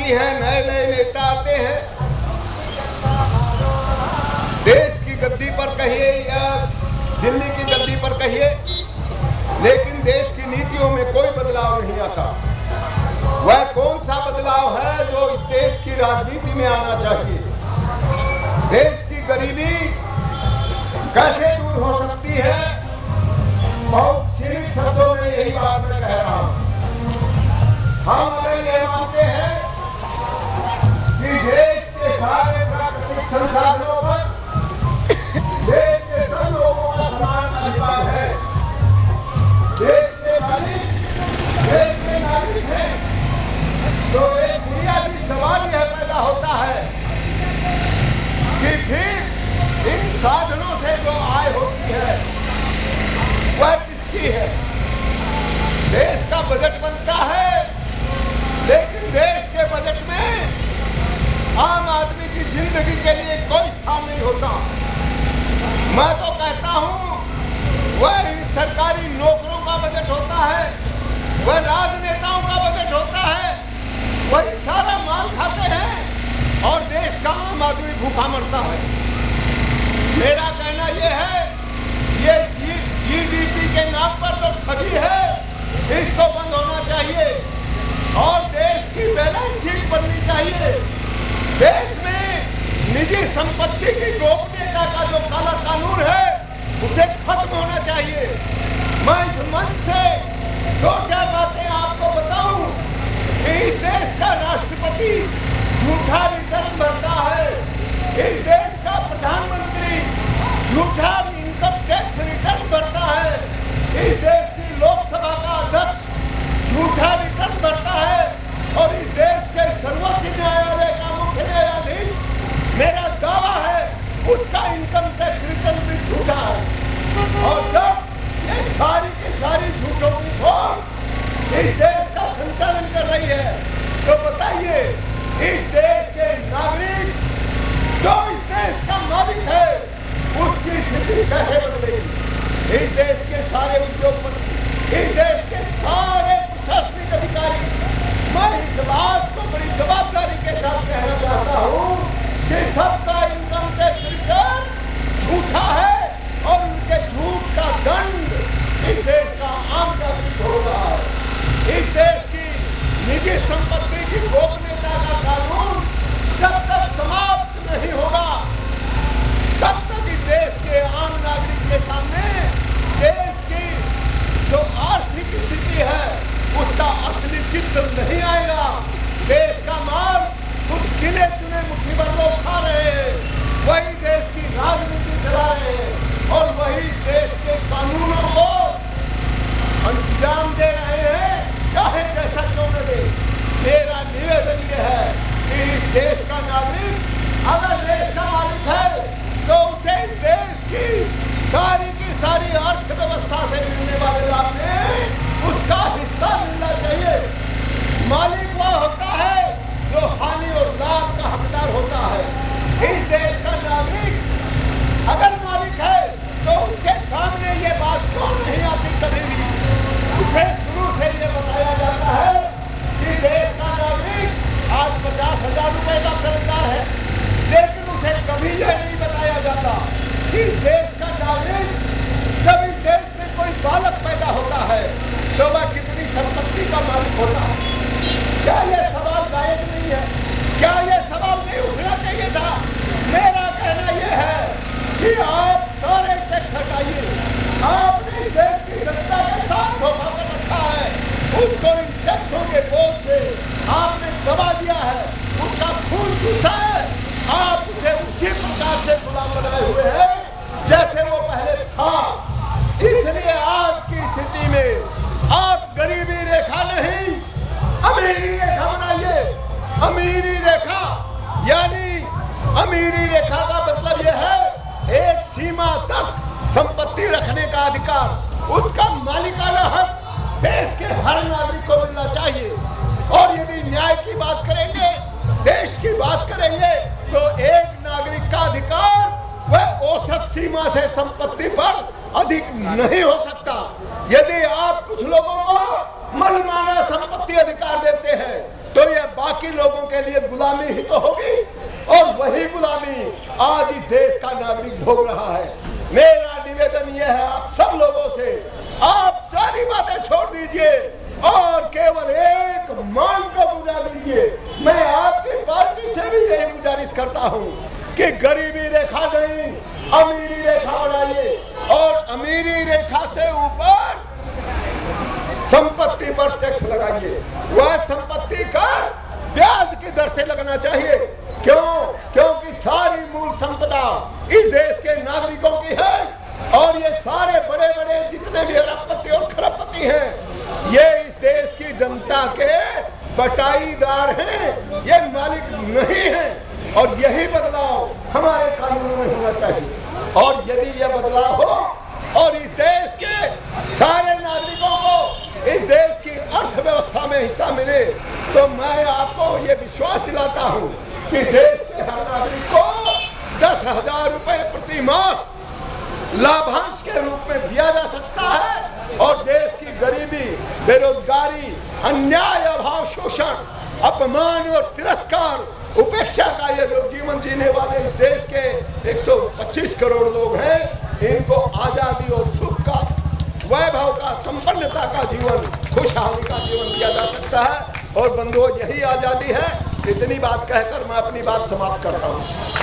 आती है, नए नए नेता आते हैं, देश की गद्दी पर कहिए या दिल्ली की गद्दी पर कहिए, लेकिन देश की नीतियों में कोई बदलाव नहीं आता। वह कौन सा बदलाव है जो इस देश की राजनीति में आना चाहिए? देश की गरीबी कैसे दूर हो सकती है? बहुत सीमित शब्दों में यही बात मैं कह रहा हूं। हम अगर ये मानते हैं कि देश के सारे प्राकृतिक संसाधनों पर देश के सब लोगों का समान अधिकार है, देश के मालिक देश के नागरिक हैं, तो एक बुनियादी सवाल यह पैदा होता है कि फिर इन साधनों से जो आय होती है वह किसकी है? देश का बजट बनता है, लेकिन देश के बजट में आम आदमी की जिंदगी के लिए कोई स्थान नहीं होता। मैं तो कहता हूं वह सरकारी नौकरों का बजट होता है, वह राजनेताओं का बजट होता है, वही सारा माल खाते हैं और देश का आम आदमी भूखा मरता है। मेरा कहना यह है, ये जीडीपी के नाम पर जो ठगी है इसको बंद होना चाहिए और देश की बैलेंस शीट बननी चाहिए। देश में निजी संपत्ति की गोपनीयता का जो काला कानून है उसे खत्म होना चाहिए। मैं इस मंच से दो चार बातें आपको बताऊं कि इस देश का राष्ट्रपति झूठा रिटर्न भरता है, इस देश का प्रधानमंत्री झूठा इनकम टैक्स रिटर्न भरता है, इस देश की लोकसभा का अध्यक्ष झूठा रिटर्न भरता है और इस देश के सर्वोच्च न्यायालय का मुख्य न्यायाधीश मेरा दावा है उसका इनकम टैक्स रिटर्न भी झूठा है। और जब ये सारी की सारी झूठों की फौज इस देश का संचालन कर रही है तो बताइए इस देश के नागरिक जो इस देश का मालिक है उसकी स्थिति कैसे बदलेगी? इस देश के सारे उद्योगपति, इस देश के सारे प्रशासनिक अधिकारी, मैं इस बात को बड़ी जवाबदारी के साथ कहना चाहता हूँ कि सबका इनकम टैक्स रिटर्न झूठा है और उनके झूठ का दंड इस देश का आम नागरिक हो रहा है। इस देश की निजी संपत्ति की गोपनीयता का कानून जब तक समाप्त नहीं होगा तब तक इस देश के आम नागरिक के सामने देश की जो आर्थिक स्थिति है उसका असली चित्र नहीं आएगा। देश का माल कुछ गिने चुने मुट्ठी भर लोग खा रहे हैं, वही देश की राजनीति चला रहे हैं और वही देश के कानूनों को अंजाम दे रहे हैं, चाहे जैसा क्यों न दे। मेरा निवेदन यह है कि इस देश का नागरिक अगर देश का मालिक है तो उसे इस देश की सारी अर्थव्यवस्था से मिलने वाले लाभ में उसका हिस्सा मिलना चाहिए। मालिक वह होता है जो हानि और लाभ का हकदार होता है। इस देश का नागरिक अगर मालिक है तो उसके सामने ये बात क्यों नहीं आती? कभी भी उसे शुरू से ये बताया जाता है कि देश का नागरिक आज 50,000 रुपए का कर्जदार है, लेकिन उसे कभी यह नहीं बताया जाता कि देश का नागरिक जब इस देश में कोई बालक पैदा होता है तो वह कितनी संपत्ति का मालिक होता है। क्या यह सवाल गायब नहीं है? क्या यह सवाल नहीं उठना चाहिए था? मेरा कहना यह है कि आप सारे टैक्स हटाइए। आपने इस देश की जनता के साथ धोखा कर रखा है, उसको इन टैक्सों के बोझ से आपने दबा दिया है, उसका खून चूसा है, आप उसे उसी प्रकार से गुलाम बनाए हुए हैं जैसे वो पहले था। इसलिए आज की स्थिति में आप गरीबी रेखा नहीं अमीरी रेखा बनाइए। अमीरी रेखा यानी अमीरी रेखा का मतलब यह है एक सीमा तक संपत्ति रखने का अधिकार, उसका मालिकाना हक देश के हर नागरिक को मिलना चाहिए। और यदि न्याय की बात करेंगे, देश की बात करेंगे तो एक नागरिक का अधिकार वह औसत सीमा से संपत्ति पर अधिक नहीं हो सकता। यदि आप कुछ लोगों को मनमाना संपत्ति अधिकार देते हैं तो यह बाकी लोगों के के लिए गुलामी ही तो होगी, और वही गुलामी आज इस देश का नागरिक भोग रहा है। मेरा निवेदन यह है आप सब लोगों से, आप सारी बातें छोड़ दीजिए और केवल एक मांग को पूरा लीजिए। मैं आपकी पार्टी से भी यही गुजारिश करता हूं कि गरीबी रेखा नहीं, अमीरी रेखा बनाइए, और अमीरी रेखा से ऊपर संपत्ति पर टैक्स लगाइए। वह संपत्ति कर ब्याज की दर से लगना चाहिए। क्यों? क्योंकि सारी मूल संपदा इस देश के नागरिकों की है, और ये सारे बड़े बड़े जितने भी अरबपति और खरबपति हैं, ये इस देश की जनता के बटाईदार हैं, ये मालिक नहीं हैं। और यही बदलाव हमारे कानूनों में होना चाहिए। और यदि यह बदलाव हो और इस देश के सारे नागरिकों को इस देश की अर्थव्यवस्था में हिस्सा मिले, तो मैं आपको ये विश्वास दिलाता हूँ कि देश के हर नागरिक को 10,000 रुपए प्रति माह लाभांश के रूप में दिया जा सकता है, और देश की गरीबी, बेरोजगारी, अन्याय, अभाव, शोषण, अपमान और तिरस्कार, उपेक्षा का ये जो जीवन जीने वाले इस देश के 125 करोड़ लोग हैं, इनको आजादी और सुख का, वैभव का, संपन्नता का जीवन, खुशहाली का जीवन दिया जा सकता है। और बंधुओं, यही आजादी है। इतनी बात कहकर मैं अपनी बात समाप्त करता हूँ।